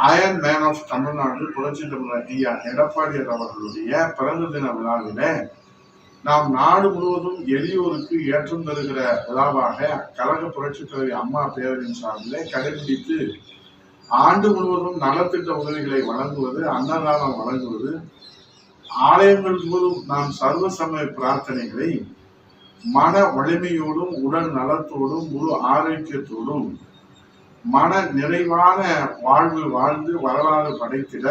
iron man of Tamil Nadu புரட்சி தமிழர் ஐயா எடப்பாடியார் அவர்களுடைய பிறந்த தின விழாவில நாம் நாடு முழுவதும் எளியோருக்கு ஏற்றம் தருகிற விழாவாக கழக புரட்சி தலைவி அம்மா பேரவின் சார்பிலே கடைபிடித்து ஆண்டு முழுவதும் நலத்திட்ட உதவிகளை வழங்குவது, அன்னதானம் வழங்குவது, ஆலயங்கள் போதும் நாம் சர்வ சமய பிரார்த்தனைகளை மன வலிமையோடும் உடல் நலத்தோடும் முழு ஆரோக்கியத்தோடும் மன நிறைவான வாழ்வு வாழ்ந்து வரலாறு படைத்திட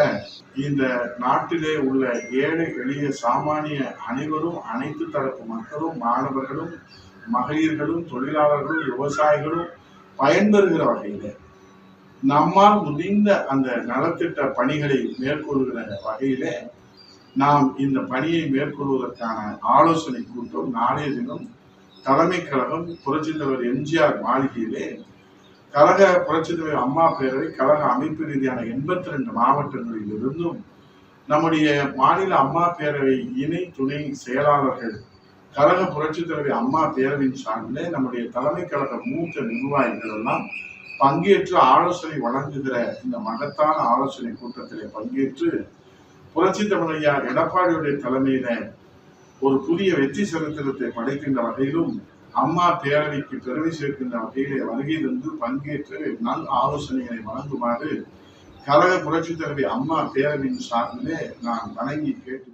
இந்த நாட்டிலே உள்ள ஏழை எளிய சாமானிய அனைவரும், அனைத்து தரப்பு மக்களும், மாணவர்களும், மகளிர்களும், தொழிலாளர்களும், விவசாயிகளும் பயன்பெறுகிற வகையில நம்மால் முடிந்த அந்த நலத்திட்ட பணிகளை மேற்கொள்கிற வகையில நாம் இந்த பணியை மேற்கொள்வதற்கான ஆலோசனை கூட்டம் நாளைய தினம் தலைமை கழகம் புரட்சி தலைவர் எம்ஜிஆர் மாளிகையிலே கழக புரட்சி தலைவர் அம்மா பேரவை கழக அமைப்பு ரீதியான 82 மாவட்டங்களில் இருந்தும் நம்முடைய மாநில அம்மா பேரவை இணை துணை செயலாளர்கள் கழக புரட்சி தலைவர் அம்மா பேரவையின் சார்பிலே நம்முடைய தலைமை கழக மூத்த நிர்வாகிகள் எல்லாம் பங்கேற்று ஆலோசனை வழங்குகிற இந்த மகத்தான ஆலோசனை கூட்டத்திலே பங்கேற்று புரட்சி தமிழையா எடப்பாடியுடைய தலைமையில ஒரு புதிய வெற்றி சரித்திரத்தை படைக்கின்ற வகையிலும் அம்மா பேரவைக்கு பெருமை சேர்க்கின்ற வகையிலே வருகை தந்து பங்கேற்று நல் ஆலோசனைகளை வழங்குமாறு கழக புரட்சி தலைவி அம்மா பேரவையின் சார்பிலே நான் வணங்கி கேட்டு